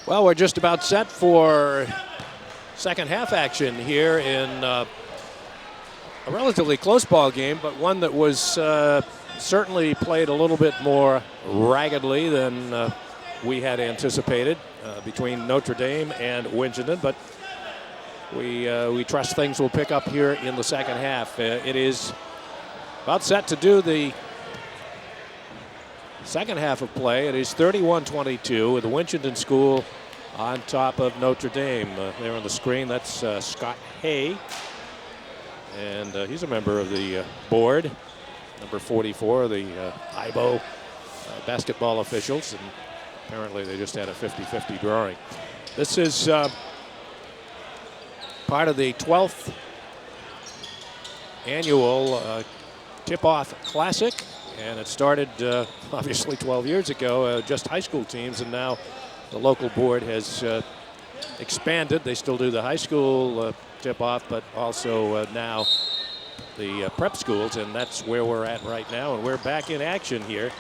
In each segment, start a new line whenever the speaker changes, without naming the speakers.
Well, we're just about set for second half action here in a relatively close ball game, but one that was certainly played a little bit more raggedly than we had anticipated between Notre Dame and Winchendon. But we trust things will pick up here in the second half. It is about set to do the second half of play. It is 31-22 with the Winchendon School on top of Notre Dame. There on the screen, that's Scott Hay. And he's a member of the board, number 44, the IBO basketball officials. And apparently they just had a 50-50 drawing. This is part of the 12th annual Tip-Off Classic. And it started obviously 12 years ago, just high school teams, and now the local board has expanded. They still do the high school tip-off, but also now the prep schools, and that's where we're at right now. And we're back in action here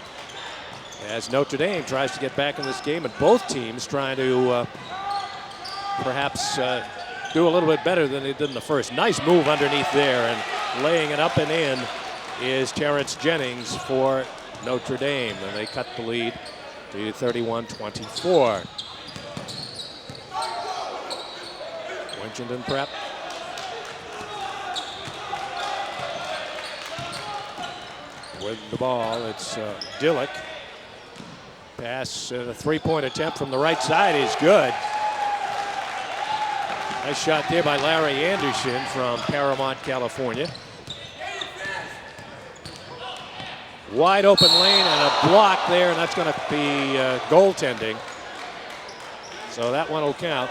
as Notre Dame tries to get back in this game, and both teams trying to perhaps do a little bit better than they did in the first. Nice move underneath there, and laying it up and in is Terrence Jennings for Notre Dame, and they cut the lead to 31-24. Winchendon prep. With the ball, it's Dillick. Pass, a three-point attempt from the right side is good. Nice shot there by Larry Anderson from Paramount, California. Wide open lane and a block there, and that's going to be goaltending. So that one will count.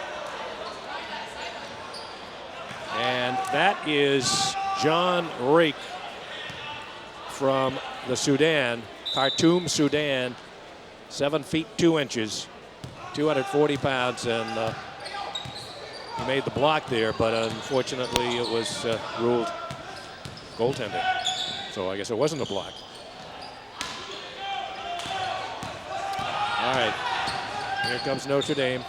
And that is John Reek from the Sudan, Khartoum, Sudan, 7 feet 2 inches, 240 pounds, and he made the block there, but unfortunately it was ruled goaltending. So I guess it wasn't a block. All right, here comes Notre Dame.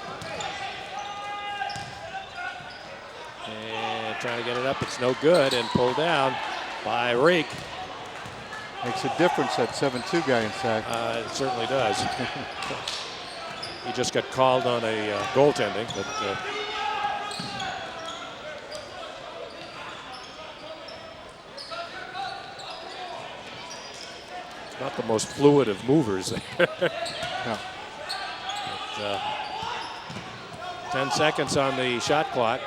And trying to get it up, it's no good, and pulled down by Reek.
Makes a difference, that 7'2" guy inside.
It certainly does. He just got called on a goaltending, but not the most fluid of movers there.
No.
But, 10 seconds on the shot clock.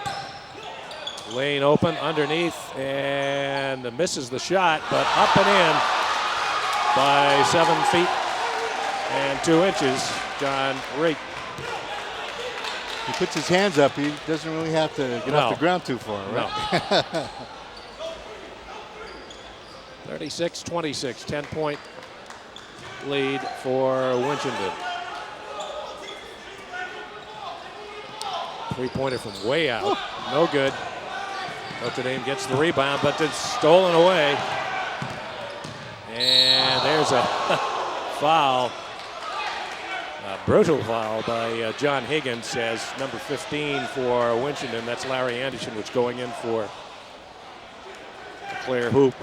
Lane open underneath and misses the shot, but up and in by 7 feet and 2 inches, John Reek.
He puts his hands up. He doesn't really have to get off the ground too far, right?
No. 36-26, 10-point lead for Winchendon. Three-pointer from way out, no good. Notre Dame gets the rebound, but it's stolen away. And there's a foul, a brutal foul by John Higgins as number 15 for Winchendon. That's Larry Anderson, which going in for a clear hoop.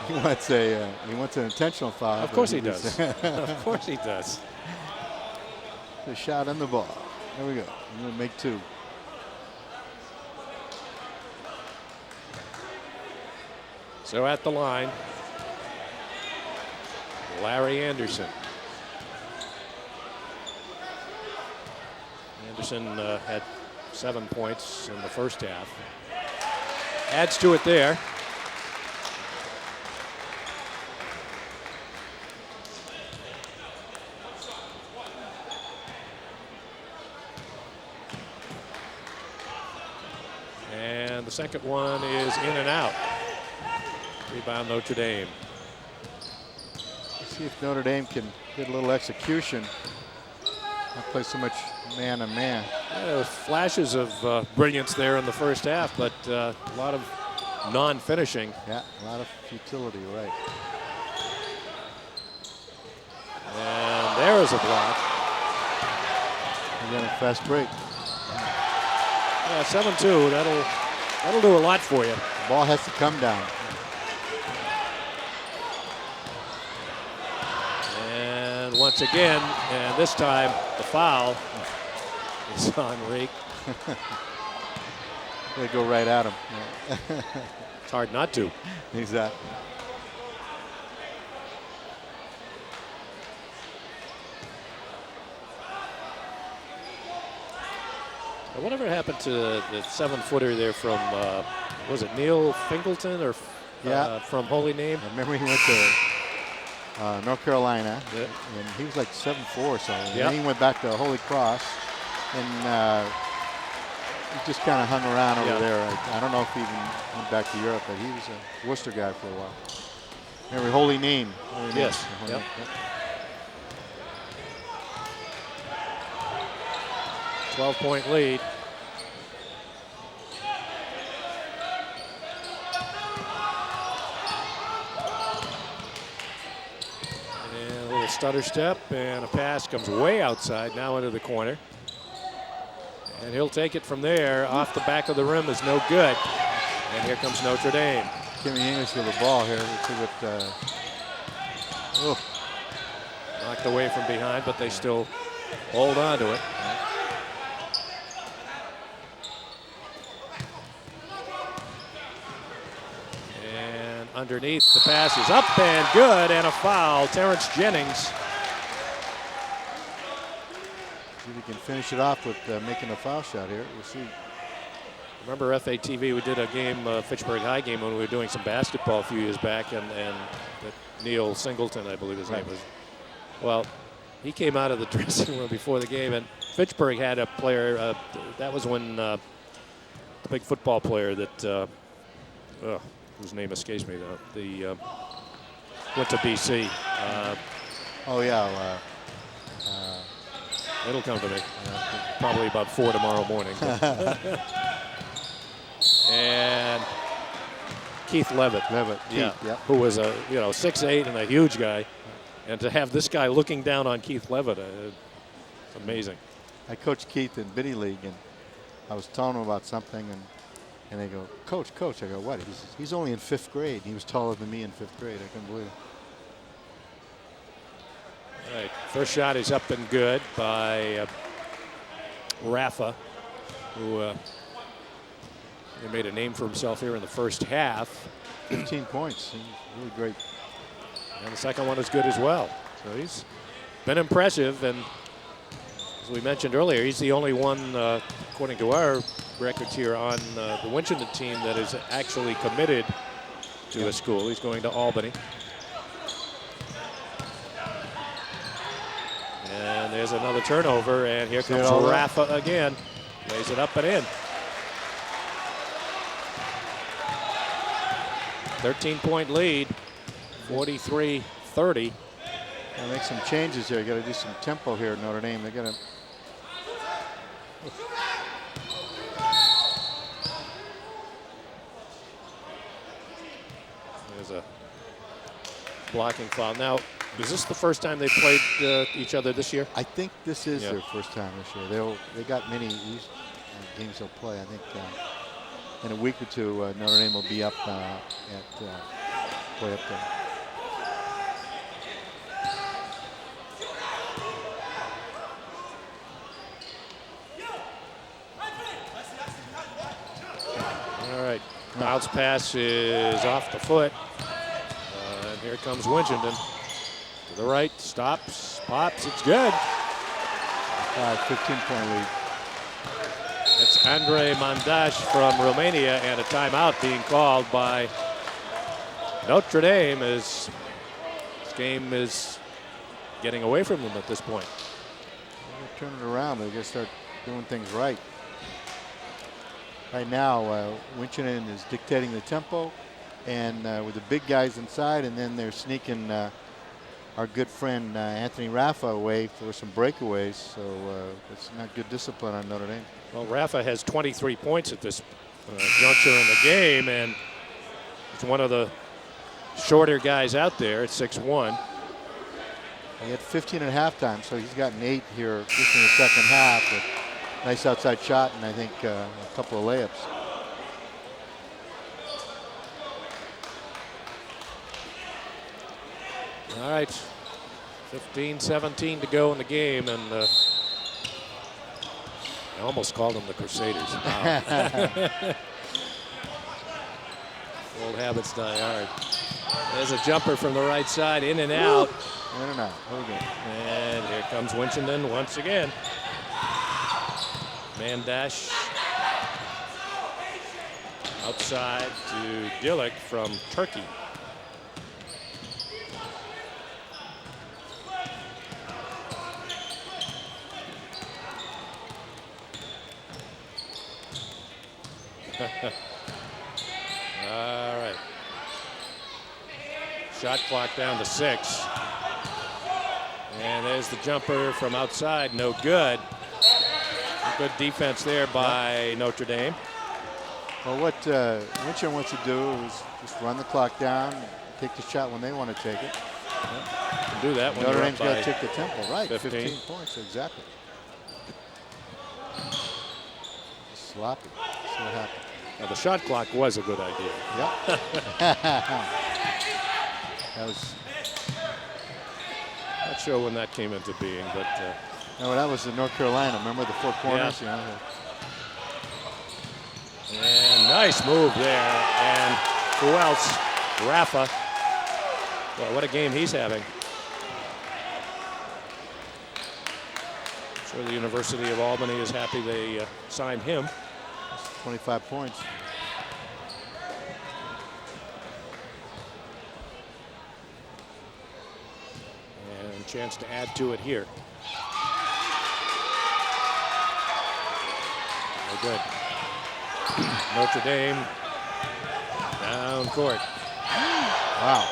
He wants an intentional foul.
Of course he does. Of course he does.
The shot on the ball. There we go. I'm going to make 2.
So at the line, Larry Anderson. Anderson had 7 points in the first half. Adds to it there. And the second one is in and out. Rebound Notre Dame.
Let's see if Notre Dame can get a little execution. Not play so much man-on-man.
Yeah, flashes of brilliance there in the first half, but a lot of non-finishing.
Yeah, a lot of futility, right.
was a block.
Again, a fast break.
Yeah, 7-2. That'll do a lot for you.
The ball has to come down.
And once again, and this time the foul is on Reek.
They go right at him.
It's hard not to.
Exactly.
Whatever happened to the 7-footer there from, was it Neil Fingleton or from Holy Name?
I remember he went to North Carolina, and he was like 7'4" or something. And then he went back to Holy Cross, and he just kind of hung around over there. I don't know if he even went back to Europe, but he was a Worcester guy for a while. Remember Holy Name?
Yes.
Holy
Yep.
Name. Yep.
12-point lead. And a little stutter step, and a pass comes way outside, now into the corner. And he'll take it from there. Off the back of the rim is no good. And here comes Notre Dame.
Kimmy English with the ball here. Let's see what.
Knocked away from behind, but they still hold on to it. And underneath, the pass is up and good, and a foul. Terrence Jennings.
See if he can finish it off with making a foul shot here. We'll see.
Remember FATV, we did a game, Fitchburg High game, when we were doing some basketball a few years back, and Neil Singleton, I believe his name was. Well, he came out of the dressing room before the game, and Fitchburg had a player, that was when the big football player that, whose name escapes me, the went to BC.
Oh, yeah.
It'll come to me. Probably about 4 tomorrow morning. And Keith Levitt.
Keith,
who was a 6'8" and a huge guy, and to have this guy looking down on Keith Levitt, it's amazing.
I coached Keith in Biddy League, and I was telling him about something, and they go, Coach. I go, what? He's only in 5th grade. He was taller than me in 5th grade. I couldn't believe it.
All right, first shot is up and good by Rafa, who he made a name for himself here in the first half.
15 points, really great.
And the second one is good as well. So he's been impressive, and as we mentioned earlier, he's the only one, according to our records here, on the Winchendon team that is actually committed to a school. He's going to Albany. And there's another turnover, and here comes Rafa again. Lays it up and in. 13-point lead, 43-30.
Gotta make some changes here. Got to do some tempo here at Notre Dame. They got to.
There's a blocking foul. Now, is this the first time they played each other this year?
I think this is their first time this year. They got many games they'll play. I think in a week or two, Notre Dame will be up play up there.
All right, Bounce pass is off the foot. And here comes Winchendon. To the right, stops, pops, it's good.
15-point lead.
It's Andre Mandash from Romania, and a timeout being called by Notre Dame as this game is getting away from them at this point.
They're turning it around. They got to start doing things right. Right now, Winchendon is dictating the tempo, and with the big guys inside, and then they're sneaking our good friend Anthony Rafa away for some breakaways. So it's not good discipline on Notre Dame.
Well, Rafa has 23 points at this juncture in the game, and he's one of the shorter guys out there at 6'1".
He had 15 at halftime, so he's gotten 8 here just in the second half. With nice outside shot and I think a couple of layups.
All right, 15-17 to go in the game, and I almost called them the Crusaders. Wow. Old habits die hard. There's a jumper from the right side, in and out.
In and out. Okay.
And here comes Winchendon once again. Man dash. Outside to Dillick from Turkey. All right. Shot clock down to 6. And there's the jumper from outside, no good. Good defense there by Notre Dame.
Well, what Winchendon wants to do is just run the clock down, take the shot when they want to take it.
You can do that when
Notre
you're
Dame's
up
got
by
to take the tempo, right?
15
points, exactly. Sloppy. See what happens.
Now the shot clock was a good idea.
Yep. That was.
Not sure when that came into being, but.
No, that was in North Carolina. Remember the 4 corners?
Yeah.
You know?
And nice move there. And who else? Rafa. Well, what a game he's having. I'm sure the University of Albany is happy they signed him.
25 points.
And chance to add to it here. No good. Notre Dame down court.
Wow.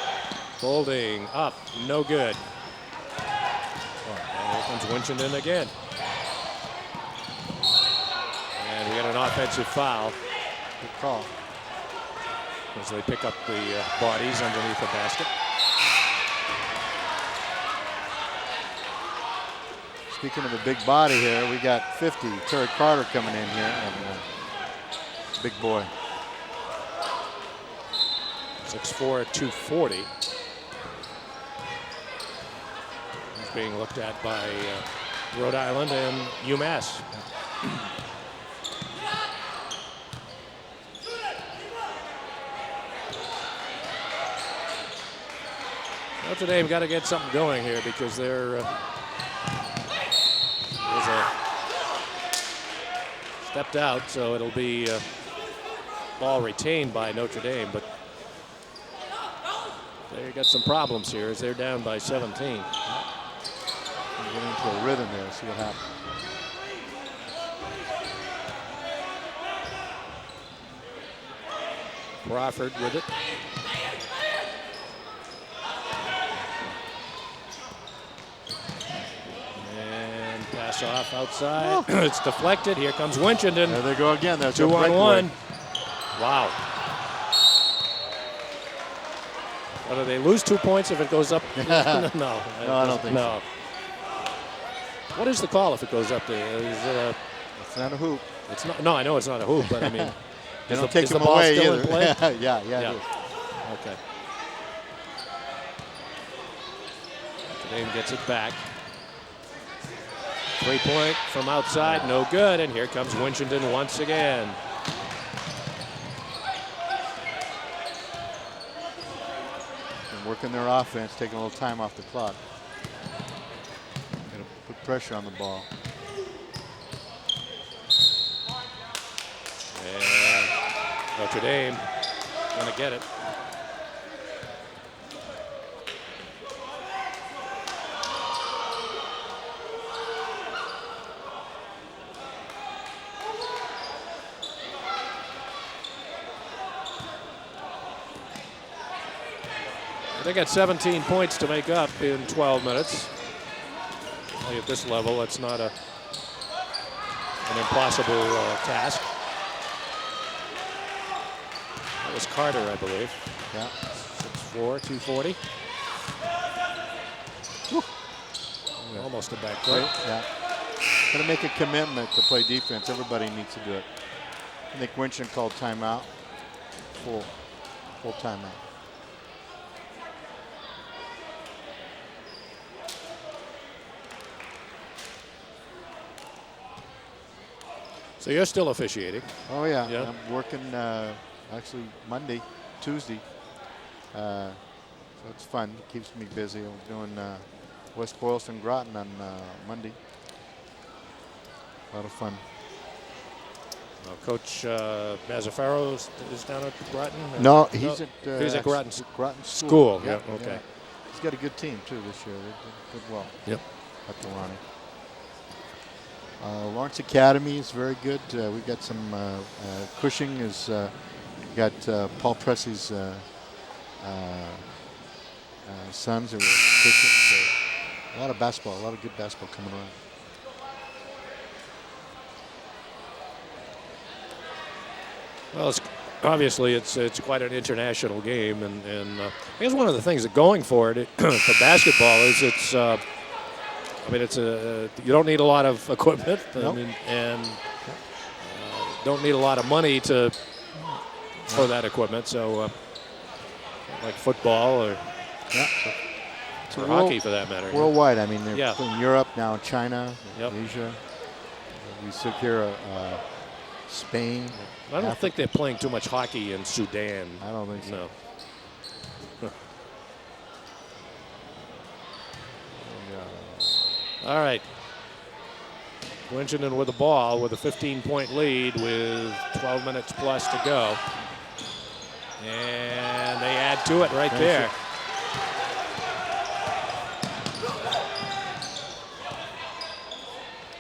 Folding up, no good. And here comes Winchendon again. And we got an offensive foul.
Good call.
As they pick up the bodies underneath the basket.
Speaking of a big body here, we got 50. Terry Carter coming in here. And, big boy.
6'4", 240. He's being looked at by Rhode Island and UMass. Notre Dame got to get something going here because they're stepped out, so it'll be ball retained by Notre Dame, but they got some problems here as they're down by 17.
Get into a rhythm there, see what happens.
Crawford with it. And pass off outside. Oh. It's deflected. Here comes Winchendon.
There they go again. That's
2-on-1. Wow. Well, do they lose 2 points if it goes up? No,
no, I don't think so.
What is the call if it goes up there? Is it a?
It's not a hoop.
It's not. No, I know it's not a hoop, but I mean,
they don't take them away either. yeah.
Okay. Notre Dame gets it back. 3-point from outside, no good, and here comes Winchendon once again.
And working their offense, taking a little time off the clock. Gonna put pressure on the ball.
And Notre Dame gonna get it. They got 17 points to make up in 12 minutes. Only at this level, that's not an impossible task. That was Carter, I believe.
Yeah.
6'4", 240. Whew. Almost a back foot.
Yeah. Got to make a commitment to play defense. Everybody needs to do it. I think Winchendon called timeout. Full timeout.
So you're still officiating?
Oh yeah.
Yeah.
I'm working actually Monday, Tuesday. So it's fun. It keeps me busy. I'm doing West Boylston Groton on Monday. A lot of fun.
Coach Mazzaferro is down at Groton?
No, he's at
Groton
School.
Yeah, okay.
Yeah. He's got a good team too this year. They did well.
Yep.
Up to Ronnie. Lawrence Academy is very good. We've got some Cushing is got Paul Presley's sons are Cushing. So a lot of basketball, a lot of good basketball coming around.
Well, obviously it's quite an international game, and I guess one of the things that going for it for basketball is it's. I mean, you don't need a lot of equipment,
Nope.
and don't need a lot of money for that equipment. So, like football or hockey for that matter.
Worldwide, I mean, they're in Europe now, China, Asia. We took here Spain.
I don't think they're playing too much hockey in Sudan.
I don't think so.
No. All right. Winchendon with the ball with a 15-point lead with 12 minutes plus to go. And they add to it right there.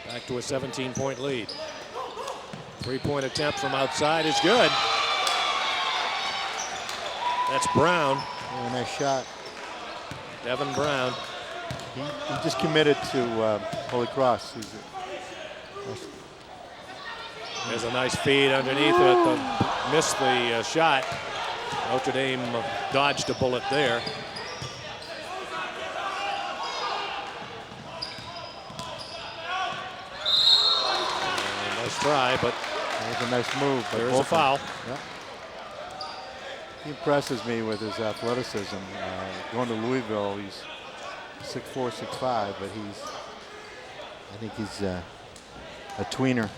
Back to a 17-point lead. Three-point attempt from outside is good. That's Brown.
Oh, nice shot.
Devin Brown.
He just committed to Holy Cross.
There's a nice feed underneath it. Missed the shot. Notre Dame dodged a bullet there. Nice try, but
that was a nice move.
There is a foul.
Yep. He impresses me with his athleticism. Going to Louisville, he's 6'4", 6'5", but I think he's a tweener.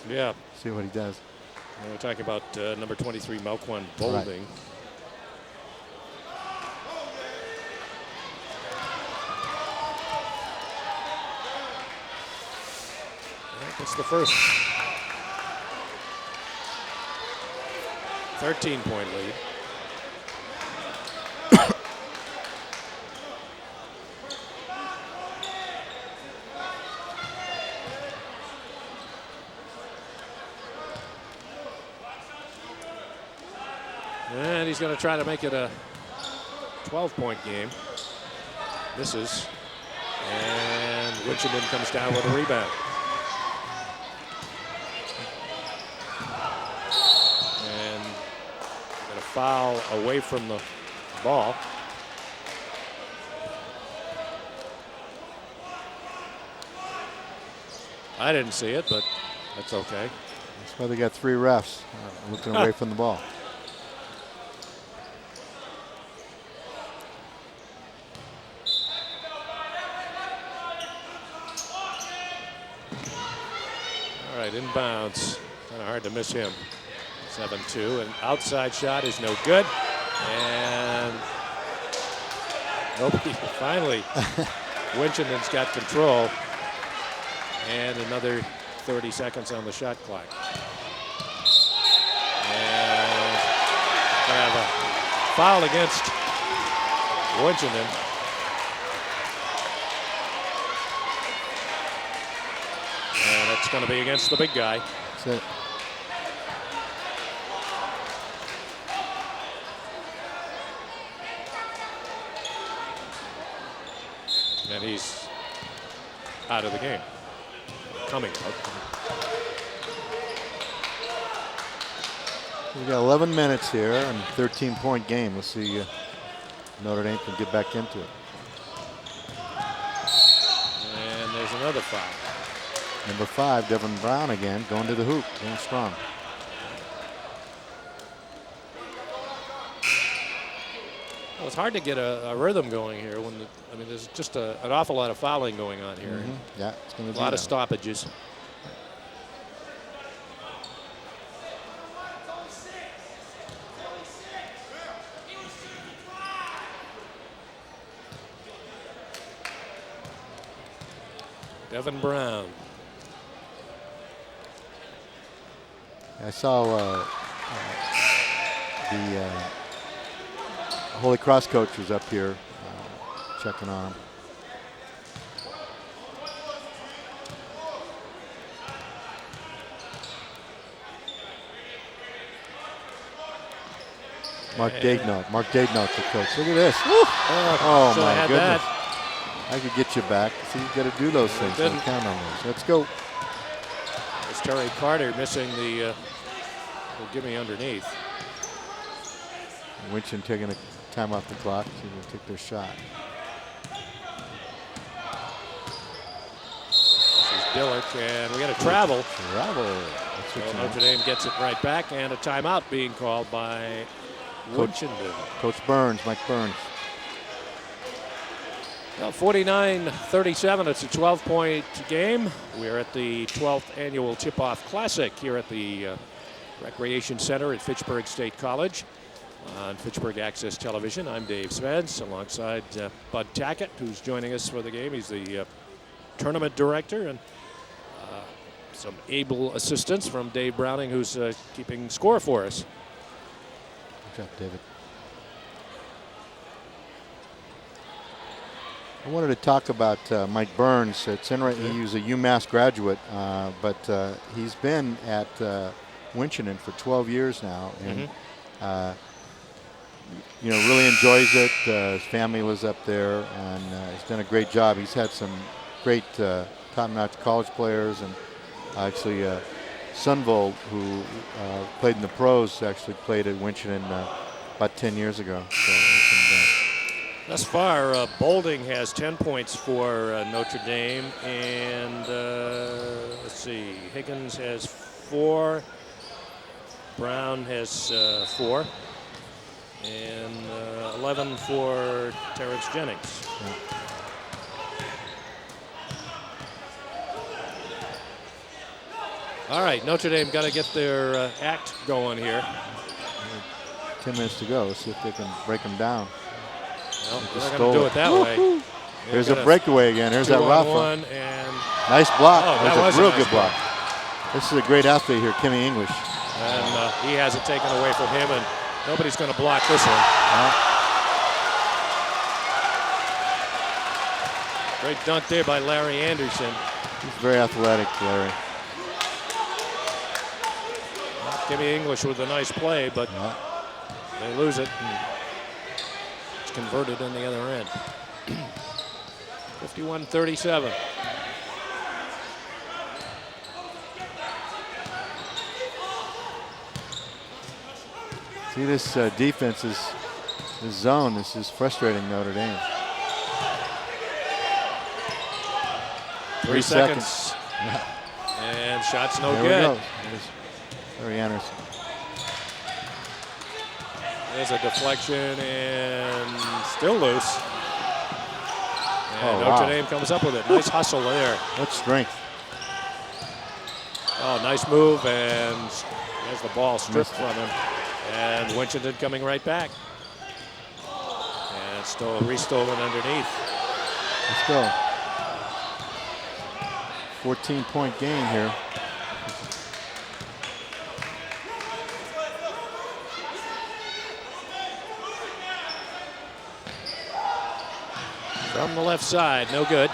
Yeah.
See what he does.
And we're talking about number 23, Melquan Bolding.
Right.
That's the first 13-point lead. And he's going to try to make it a 12-point game. Misses. And Winchendon comes down with a rebound. And got a foul away from the ball. I didn't see it, but that's okay.
That's why they got 3 refs looking away from the ball.
All right, inbounds. Kind of hard to miss him. 7-2, and outside shot is no good. And nobody, finally, Winchendon's got control. And another 30 seconds on the shot clock. And we have a foul against Winchendon. And it's going to be against the big guy.
That's it.
And he's out of the game. Coming out.
We got 11 minutes here and 13-point game. Let's see Notre Dame can get back into it.
another foul.
Number 5, Devin Brown again, going to the hoop, going strong.
Well, it's hard to get a rhythm going here when I mean, there's just an awful lot of fouling going on here.
Yeah, it's going to be
a lot of stoppages. Devin Brown.
I saw the Holy Cross coach was up here checking on him. Mark Daignault, the coach. Look at this. Oh my goodness. I could get you back. See, you got to do those things. Don't count on those. Let's go.
It's Terry Carter missing the give me underneath.
Winchendon taking a time off the clock. See if they take their shot.
This is Dillick, and we got a travel.
So
Notre Dame gets it right back, and a timeout being called by Winchendon.
Coach Burns, Mike Burns.
Well, 49-37. It's a 12-point game. We're at the 12th annual Tip-Off Classic here at the Recreation Center at Fitchburg State College on Fitchburg Access Television. I'm Dave Svens alongside Bud Tackett, who's joining us for the game. He's the tournament director, and some able assistance from Dave Browning, who's keeping score for us.
Good job, David. I wanted to talk about Mike Burns. It's interesting. He was a UMass graduate, but he's been at Winchendon for 12 years now, and you know, really enjoys it. His family lives up there, and he's done a great job. He's had some great top-notch college players, and actually Sunvold, who played in the pros, actually played at Winchendon about 10 years ago. So
thus far, Boulding has 10 points for Notre Dame, and let's see, Higgins has 4, Brown has 4, and 11 for Terrence Jennings.
Yeah.
All right, Notre Dame got to get their act going here.
10 minutes to go. Let's see if they can break them down.
Well, they're not going to do it that way.
There's a breakaway again. There's that Rafa. Nice block.
Oh, that was
a real
nice
good block. This is a great athlete here, Kimmy English.
And he has it taken away from him, and nobody's going to block this one. Great dunk there by Larry Anderson.
He's very athletic, Larry.
Kimmy English with a nice play, but they lose it. It's converted on the other end. 51-37.
See, this defense is this zone. This is frustrating Notre Dame.
3 seconds. And shot's no good.
There we go. Larry Anderson.
There's a deflection and still loose. And Notre Dame comes up with it. Nice hustle there.
What strength.
Oh, nice move, and there's the ball stripped from him. And Winchendon coming right back. And still restolen underneath.
Let's go. 14-point game here.
From the left side, no good.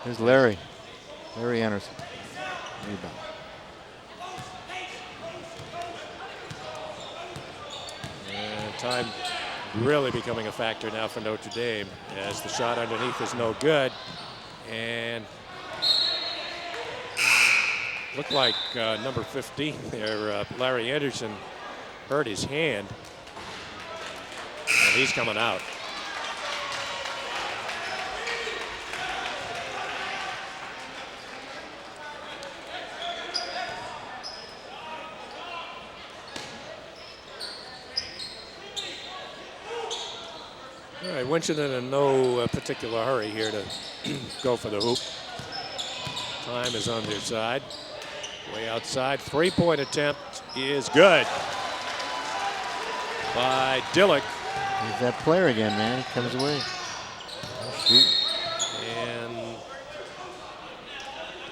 Here's Larry Anderson. Rebound.
And time really becoming a factor now for Notre Dame as the shot underneath is no good. And looked like number 15 there, Larry Anderson, hurt his hand. And he's coming out. All right, Winchendon in no particular hurry here to go for the hoop. Time is on their side. Way outside, three-point attempt is good by Dillick.
He's that player again, man. He comes away. Oh, shoot.
And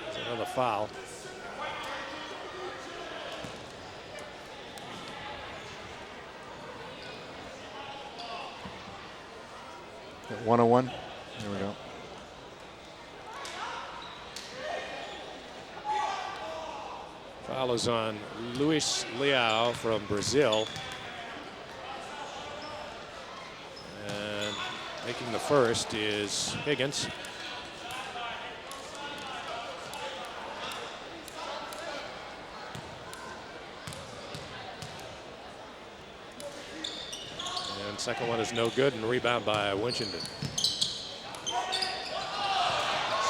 there's another foul.
At 101. There we go.
Foul is on Luis Leao from Brazil. And making the first is Higgins. And second one is no good, and rebound by Winchendon.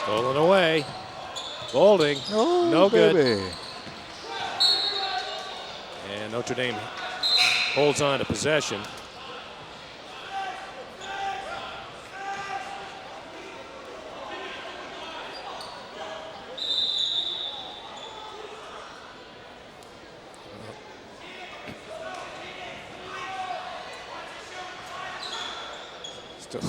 Stolen away. Golding,
oh,
no
baby.
Good. And Notre Dame holds on to possession. Still.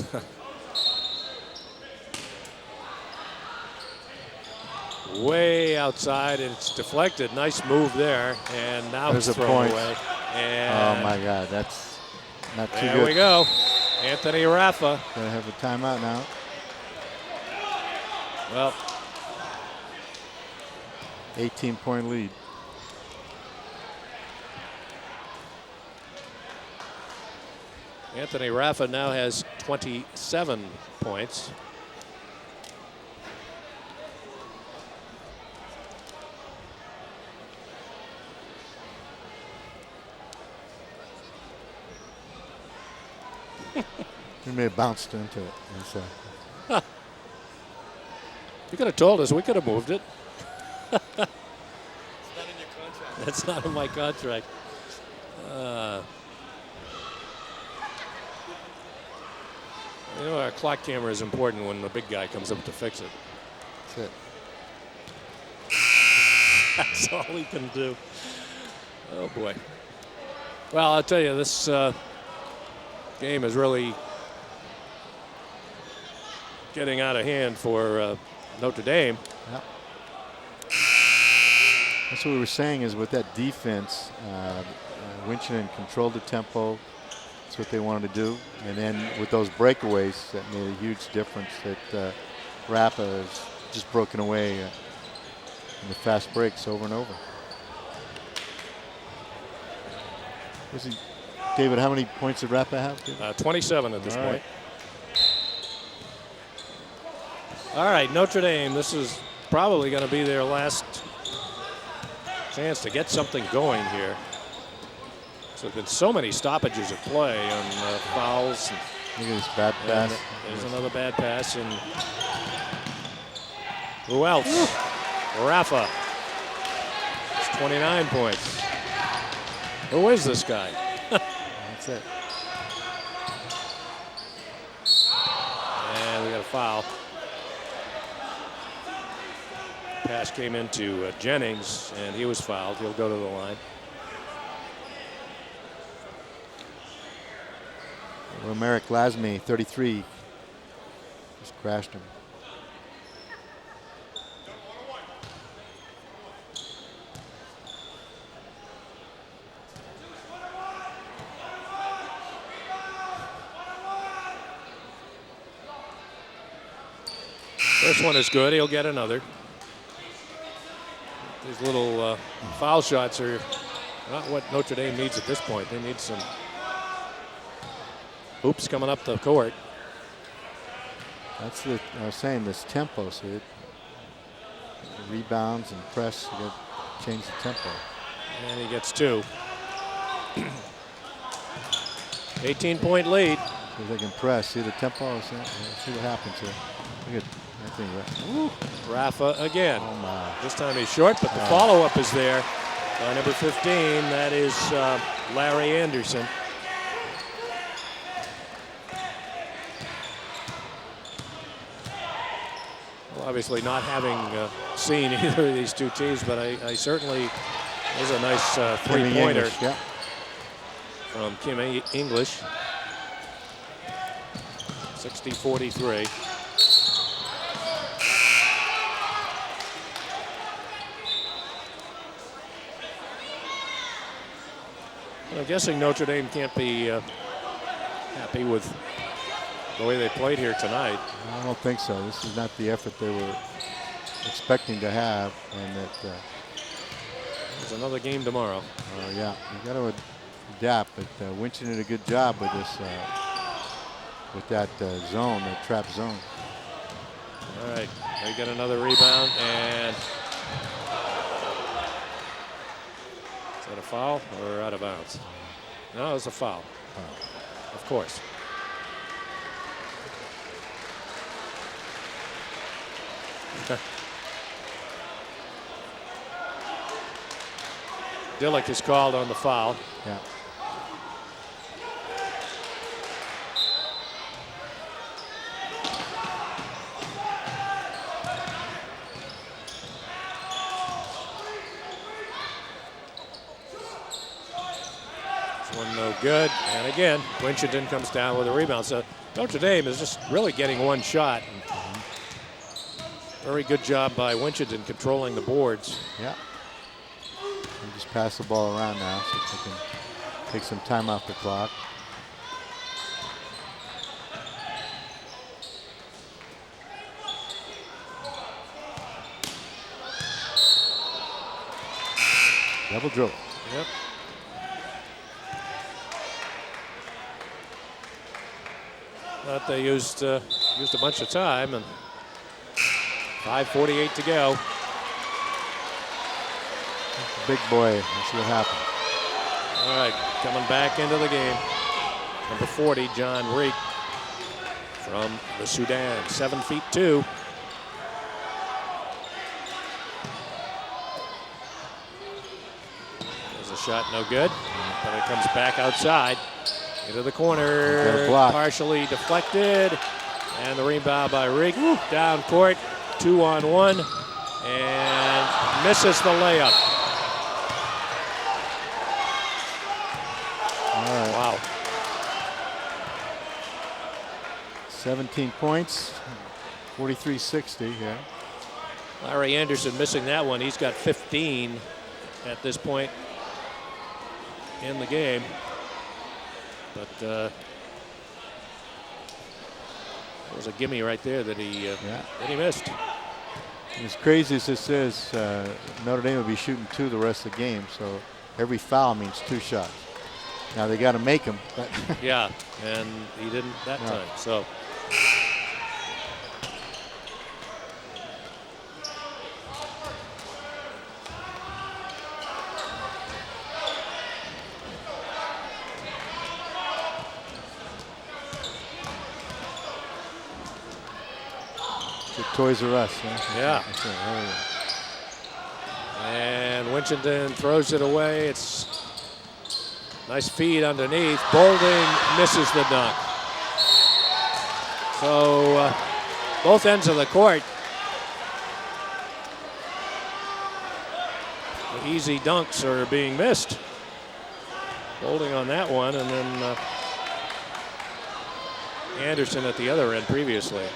Way outside, and it's deflected. Nice move there, and now
There's
it's
a
thrown
point.
away. And
oh my God, that's not too
there
good.
we go. Anthony Raffa.
Gonna have a timeout now.
Well,
18-point lead.
Anthony Raffa now has 27 points.
He may have bounced into it.
Huh. You could have told us. We could have moved it.
It's not in your contract.
That's not in my contract. You know, our clock camera is important when the big guy comes up to fix it.
That's it.
That's all he can do. Oh, boy. Well, I'll tell you, this game is really getting out of hand for Notre Dame.
Yep. That's what we were saying is with that defense, Winchendon controlled the tempo. That's what they wanted to do. And then with those breakaways, that made a huge difference that Raffa has just broken away in the fast breaks over and over. David, how many points did Raffa have?
27 at this
All
point.
right.
All right, Notre Dame, this is probably going to be their last chance to get something going here. So there's been so many stoppages of play on fouls.
Look at this bad pass.
There's another bad pass. And who else? Raffa. It's 29 points. Who is this guy?
That's it.
And we got a foul. Pass came into Jennings, and he was fouled. He'll go to the line.
Romeric Lasme, 33, just crashed him.
This one is good. He'll get another. These little foul shots are not what Notre Dame needs at this point. They need some hoops coming up the court.
That's the I was saying, this tempo. So it rebounds and press. You got to change the tempo.
And he gets two. 18-point lead.
See if they can press. See the tempo. See what happens here. Look at Anthony
Raffa again.
Oh my.
This time he's short, but the follow-up is there. By number 15, that is Larry Anderson. obviously not having seen either of these two teams, but I certainly, there's a nice three-pointer
yeah.
from Kim English. 60-43. I'm guessing Notre Dame can't be happy with the way they played here tonight.
I don't think so. This is not the effort they were expecting to have, and that.
There's another game tomorrow.
Yeah, you got to adapt. But Winchendon did a good job with this, with that zone, that trap zone.
All right, they get another rebound, and is that a foul or out of bounds? No, it's a foul. Of course. Dillick is called on the foul.
Yeah.
This one no good. And again, Winchendon comes down with a rebound. So Notre Dame is just really getting one shot. Very good job by Winchendon controlling the boards.
Yeah. And just pass the ball around now so they can take some time off the clock. Double dribble.
Yep. Thought they used a bunch of time, and 5:48 to go.
Big boy. Let's see what happens.
All right, coming back into the game. Number 40, John Reek from the Sudan, 7'2". There's a shot, no good, but it comes back outside into the corner, partially deflected, and the rebound by Reek down court, 2-on-1, and misses the layup. Wow.
17 points, 43-60 here.
Larry Anderson missing that one. He's got 15 at this point in the game. But there was a gimme right there that he missed.
As crazy as this is, Notre Dame will be shooting 2 the rest of the game, so every foul means 2 shots. Now they got to make them. But
yeah, and he didn't that time. So.
Toys R Us.
Yeah. And Winchendon throws it away. It's nice feed underneath. Bolding misses the dunk. So both ends of the court. The easy dunks are being missed. Bolding on that one, and then Anderson at the other end previously.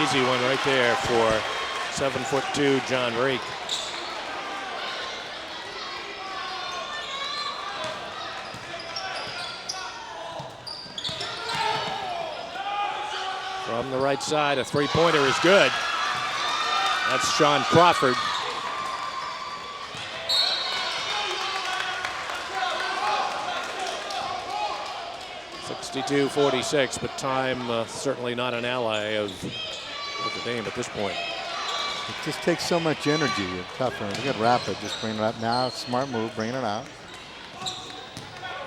Easy one right there for 7'2" John Reek. From the right side, a three-pointer is good. That's Sean Crawford. (62-46), but time certainly not an ally of Notre Dame at this point.
It just takes so much energy. It's tough. Look at Rapid. Just bring it up now. Smart move. Bringing it out.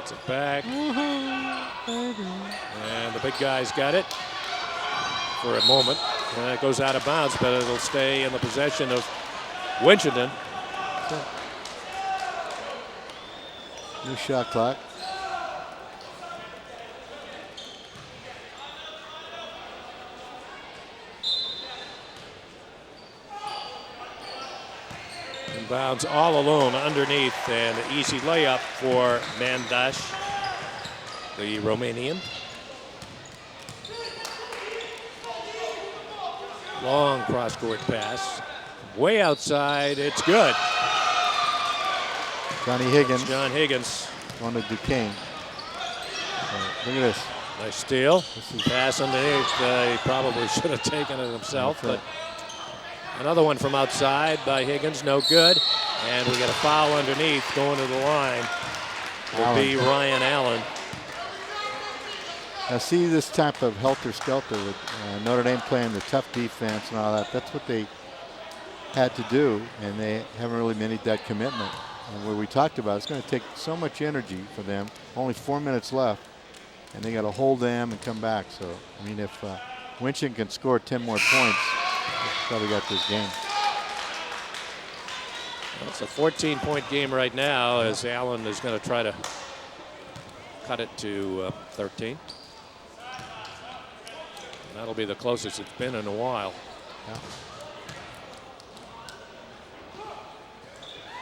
It's it back. And the big guy's got it for a moment. It goes out of bounds, but it'll stay in the possession of Winchendon.
New shot clock.
Inbounds all alone underneath, and an easy layup for Mandash, the Romanian. Long cross-court pass. Way outside, it's good.
Johnny Higgins.
John Higgins.
Going to Duquesne. Look at this.
Nice steal.
This is
pass underneath. He probably should have taken it himself,
That's
but another one from outside by Higgins, no good. And we got a foul underneath going to the line. Will be Ryan Allen.
Now see this type of helter-skelter with Notre Dame playing the tough defense and all that. That's what they had to do, and they haven't really made that commitment. And what we talked about, it's going to take so much energy for them. Only 4 minutes left, and they got to hold them and come back. So, I mean, if Winchendon can score 10 more points, they've probably got this game.
Well, it's a 14-point game right now, as Allen is going to try to cut it to 13. And that'll be the closest it's been in a while.
Yeah.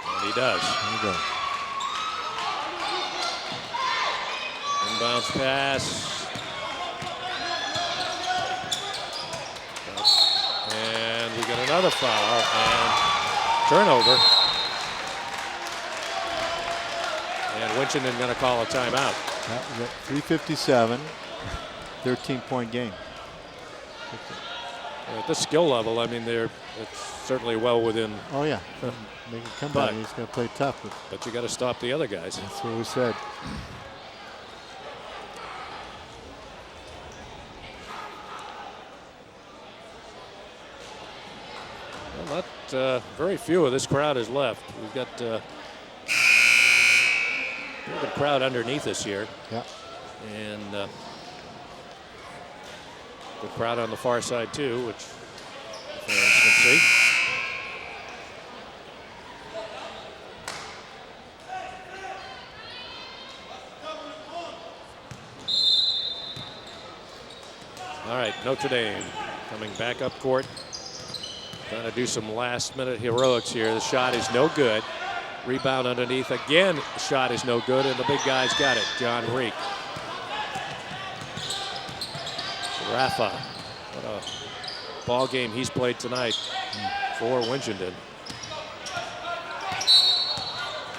And he does.
There you go.
Inbounds pass. And we got another foul and turnover. And Winchendon going to call a timeout.
That was at 3:57, 13-point game.
At this skill level, I mean, it's certainly well within.
Oh yeah, they can come back. He's going to play tough.
But you got to stop the other guys.
That's what we said.
Well, not very few of this crowd is left. We've got a good crowd underneath us here.
Yeah.
And good crowd on the far side too, which fans can see. All right, Notre Dame coming back up court. Trying to do some last-minute heroics here. The shot is no good. Rebound underneath again. The shot is no good, and the big guy's got it. John Reek. Rafa. What a ball game he's played tonight for Winchendon.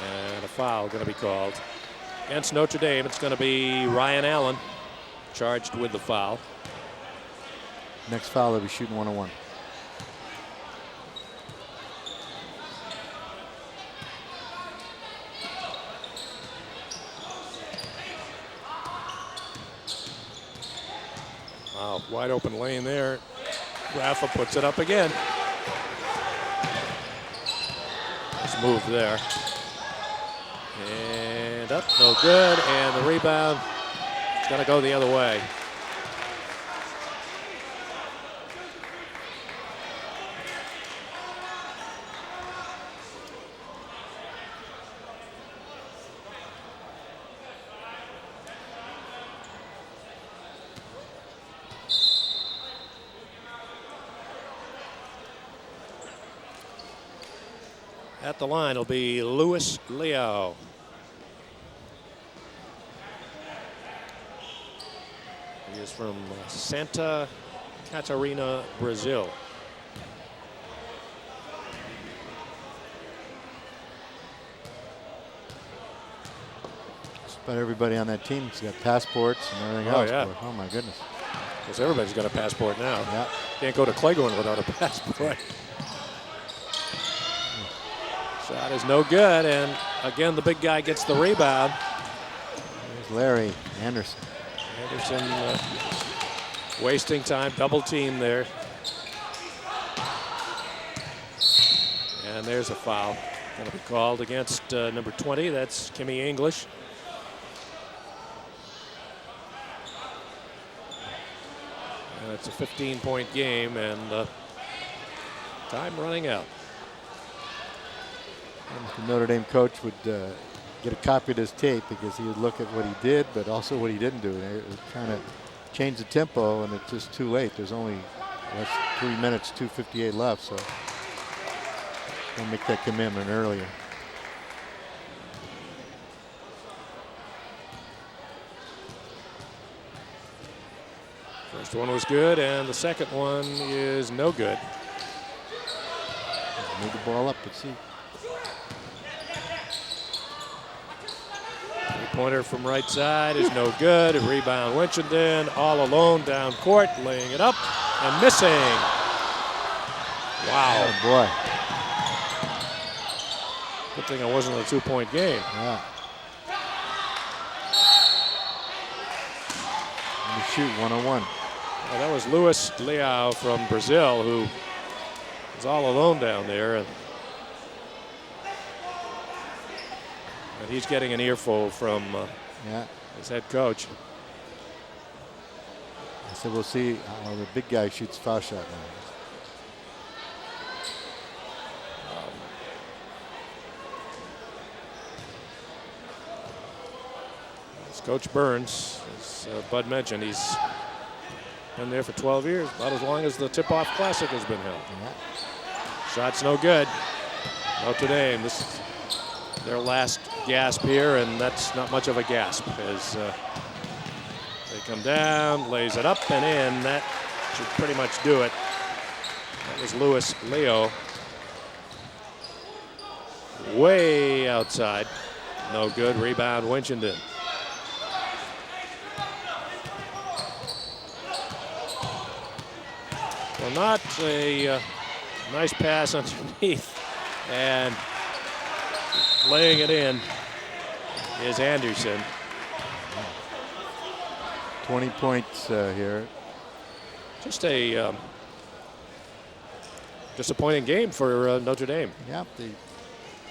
And a foul going to be called against Notre Dame. It's going to be Ryan Allen charged with the foul.
Next foul, they'll be shooting 1-on-1.
Wow, wide open lane there. Rafa puts it up again. Nice move there. And up, no good. And the rebound is going to go the other way. At the line will be Luis Leao. He is from Santa Catarina, Brazil.
Just about everybody on that team's got passports and everything else.
Yeah.
Oh my goodness.
Because everybody's got a passport now.
Yeah.
Can't go to Cleghorn without a passport. Shot is no good, and again the big guy gets the rebound.
There's Larry Anderson.
Anderson wasting time, double team there. And there's a foul going to be called against number 20. That's Kimmy English. And it's a 15-point game, and time running out.
And the Notre Dame coach would get a copy of this tape because he would look at what he did, but also what he didn't do. And it was trying to change the tempo, and it's just too late. There's only 3 minutes, 2:58 left, so we'll make that commitment earlier.
First one was good, and the second one is no good.
Move the ball up, let's see.
Three-pointer from right side is no good. A rebound, Winchendon, all alone down court, laying it up and missing. Wow.
Oh boy.
Good thing it wasn't a 2-point game.
Yeah. Let me shoot 101.
Well, that was Luis Leao from Brazil, who was all alone down there. And he's getting an earful from his head coach.
I said, we'll see how the big guy shoots foul shot now.
It's Coach Burns, as Bud mentioned, he's been there for 12 years, about as long as the Tip-Off Classic has been held.
Yeah.
Shot's no good. Notre Dame, this is their last gasp here, and that's not much of a gasp as they come down, lays it up and in. That should pretty much do it. That was Luis Leao. Way outside. No good. Rebound, Winchendon. Well, not a nice pass underneath, and laying it in is Anderson.
20 points here.
Just a disappointing game for Notre Dame.
Yeah, they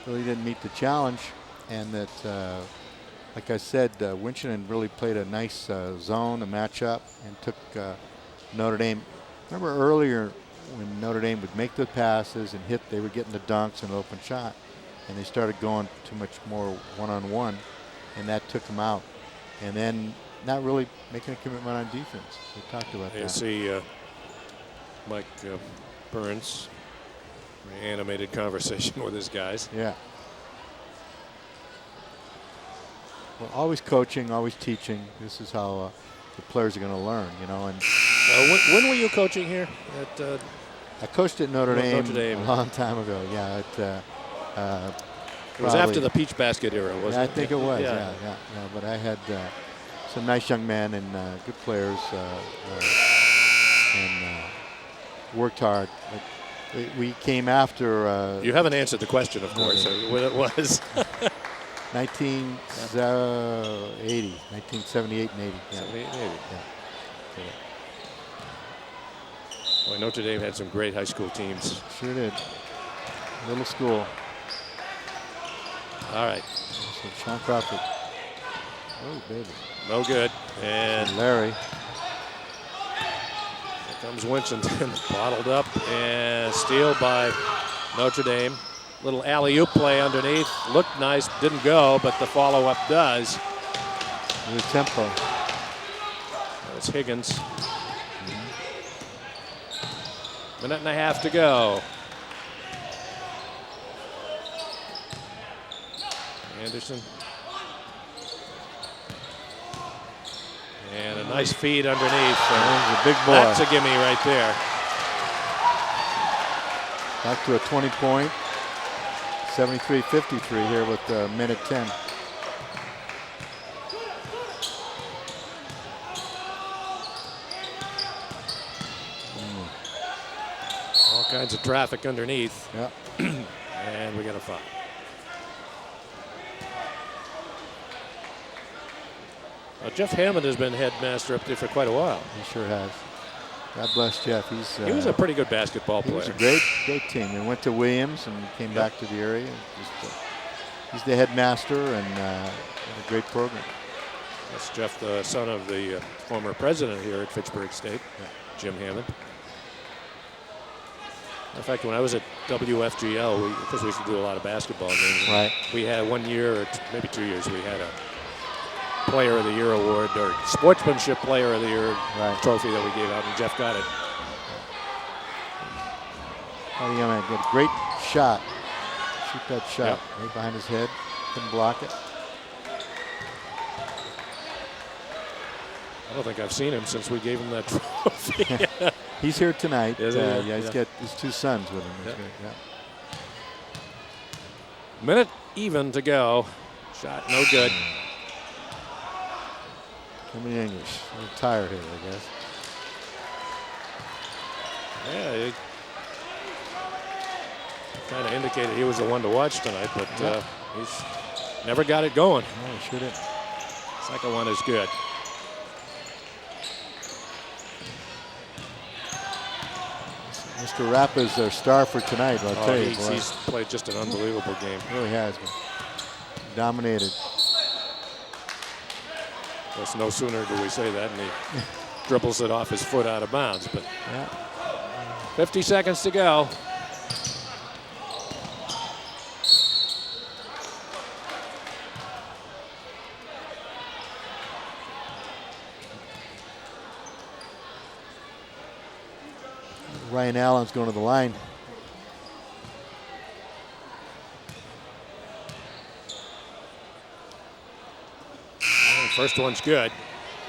really didn't meet the challenge, and that, like I said, Winchendon really played a nice zone, a matchup, and took Notre Dame. Remember earlier when Notre Dame would make the passes and hit, they were getting the dunks and open shot, and they started going too much more one-on-one, and that took them out. And then not really making a commitment on defense. We talked about that.
You see Mike Burns, very animated conversation with his guys.
Yeah. Well, always coaching, always teaching. This is how the players are going to learn, you know. And
when were you coaching here?
I coached at Notre Dame
Dame
a long time ago. Yeah,
it was after the Peach Basket era, wasn't
yeah,
it?
I think it was.
Yeah.
Yeah. But I had some nice young men and good players, and worked hard. But we came after.
You haven't answered the question, of course, when it was.
1980, 1978 and 80. Yeah.
78 and 80.
Yeah.
Boy, Notre Dame had some great high school teams.
Sure did. Little school.
All right.
So Sean Crawford. Oh, baby.
No good. And
Larry.
Here comes Winchendon, bottled up, and steal by Notre Dame. Little alley-oop play underneath. Looked nice, didn't go, but the follow-up does.
New tempo.
That was Higgins. Minute and a half to go. Anderson. And a nice feed underneath.
He's a big boy.
That's a gimme right there.
Back to a 20-point. 73-53 here with minute 10.
All kinds of traffic underneath.
Yeah.
And we got a foul. Jeff Hammond has been headmaster up there for quite a while.
He sure has. God bless Jeff.
He was a pretty good basketball player.
He was a great team. He went to Williams and came back to the area. He's the headmaster and a great program.
That's Jeff, the son of the former president here at Fitchburg State.
Yeah.
Jim Hammond. In fact, when I was at WFGL, because we used to do a lot of basketball games,
Right.
we had 1 year or maybe 2 years, we had a Player of the Year award or Sportsmanship Player of the Year trophy that we gave out, and Jeff got it.
Oh, yeah, man, good. Great shot. Shoot that shot right behind his head. Couldn't block it.
I don't think I've seen him since we gave him that trophy.
He's here tonight.
Yeah,
he's got his 2 sons with him.
Yep.
Yeah.
Minute even to go. Shot no good.
Jimmy English. I'm tired here, I guess.
Yeah, he kind of indicated he was the one to watch tonight, but he's never got it going.
Oh, he sure did.
Second one is good.
Mr. Rapp is their star for tonight, I'll tell you.
He's played just an unbelievable game.
Really has been. Dominated.
Of course, no sooner do we say that, and he dribbles it off his foot out of bounds. But 50 seconds to go.
Ryan Allen's going to the line.
First one's good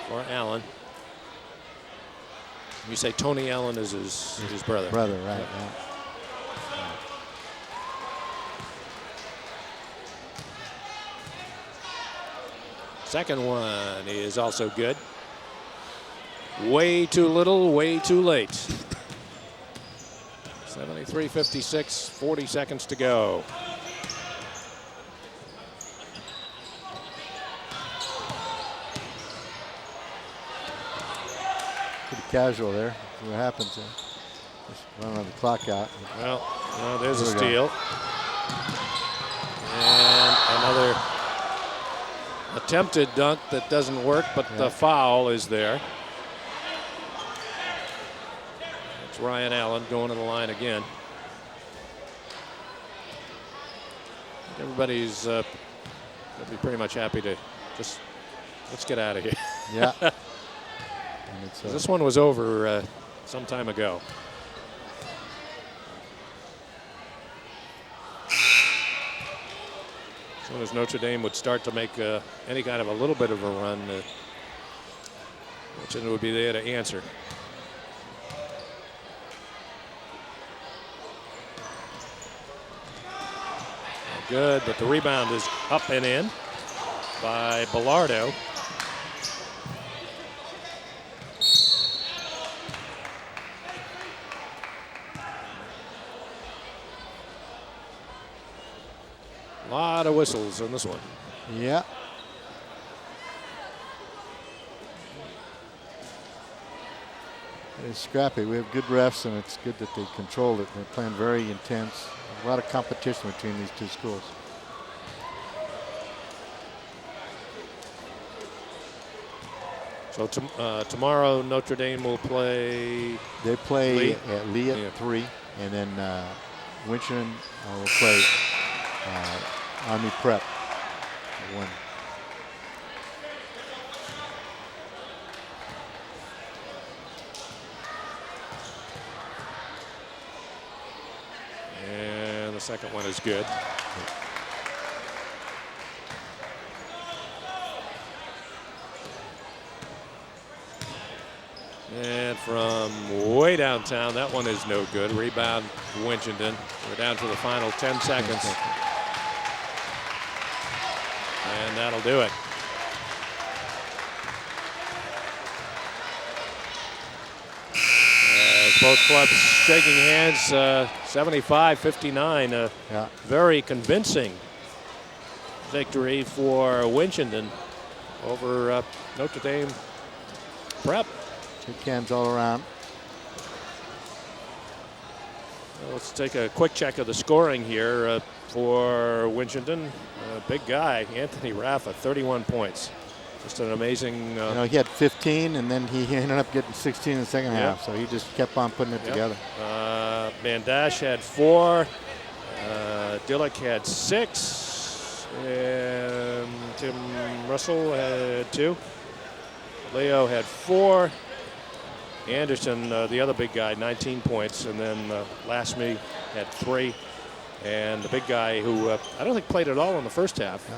for Allen. You say Tony Allen is his brother.
Brother, right. Yeah.
Second one is also good. Way too little, way too late. 73-56, 40 seconds to go.
Pretty casual there. See what happens there. Just running the clock out.
Well, there's a steal. And another attempted dunk that doesn't work, but the foul is there. It's Ryan Allen going to the line again. Everybody's gonna be pretty much happy to just let's get out of here.
Yeah.
This one was over some time ago. As soon as Notre Dame would start to make any kind of a little bit of a run, Winchendon would be there to answer. Good, but the rebound is up and in by Bellardo. A lot of whistles in this one.
Yeah. It's scrappy. We have good refs, and it's good that they controlled it. They're playing very intense. A lot of competition between these two schools.
So tomorrow Notre Dame will play.
They play
Lee
at Lee at 3, and then Winchendon will play Army Prep at 1.
And the second one is good. And from way downtown, that one is no good. Rebound, Winchendon. We're down to the final 10 seconds. And that'll do it. As both clubs shaking hands, 75-59. Very convincing victory for Winchendon over Notre Dame Prep.
Two cans all around.
Well, let's take a quick check of the scoring here for Winchendon. Big guy, Anthony Raffa, 31 points. Just an amazing.
You know, he had 15, and then he ended up getting 16 in the second half. So he just kept on putting it together.
Van Dash had 4. Dillick had 6. And Tim Russell had 2. Leo had 4. Anderson, the other big guy, 19 points. And then Lasme had 3. And the big guy who I don't think played at all in the first half.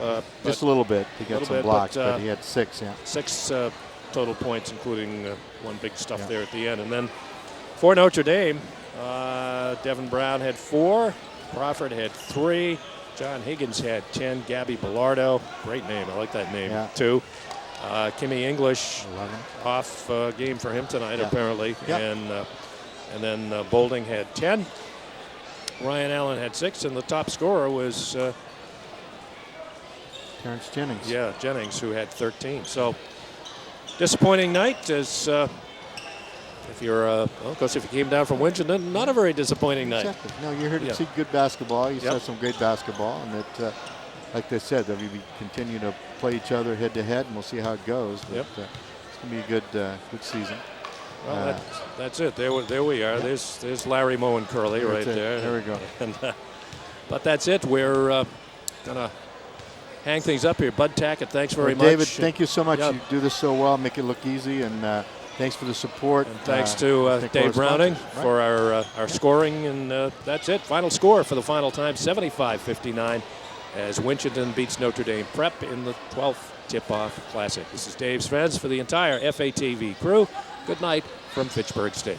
Just a little bit to get some blocks, but he had 6,
6 total points, including one big stuff there at the end. And then for Notre Dame, Devin Brown had 4. Crawford had 3. John Higgins had 10. Gabby Bellardo, great name. I like that name, 2. Kimmy English,
11.
Off game for him tonight, apparently.
Yep.
And then Boulding had 10. Ryan Allen had 6, and the top scorer was
Terrence Jennings.
Yeah, Jennings, who had 13. So disappointing night. As if you're, well, of course, if you came down from Winchendon, not a very disappointing night.
Exactly. No, you're here to see good basketball. You saw some great basketball, and that, like they said, that we continue to play each other head to head, and we'll see how it goes. But, it's going to be a good season.
Well, that's it. There we are. There's Larry Moe and Curly right there.
There we go.
And, but that's it. We're gonna hang things up here. Bud Tackett, thanks very much.
David, thank you so much. You do this so well, make it look easy, and thanks for the support.
And thanks to Dave Browning for our scoring, and that's it. Final score for the final time: 75-59, as Winchendon beats Notre Dame Prep in the 12th Tip-Off Classic. This is Dave Svens for the entire FATV crew. Good night from Fitchburg State.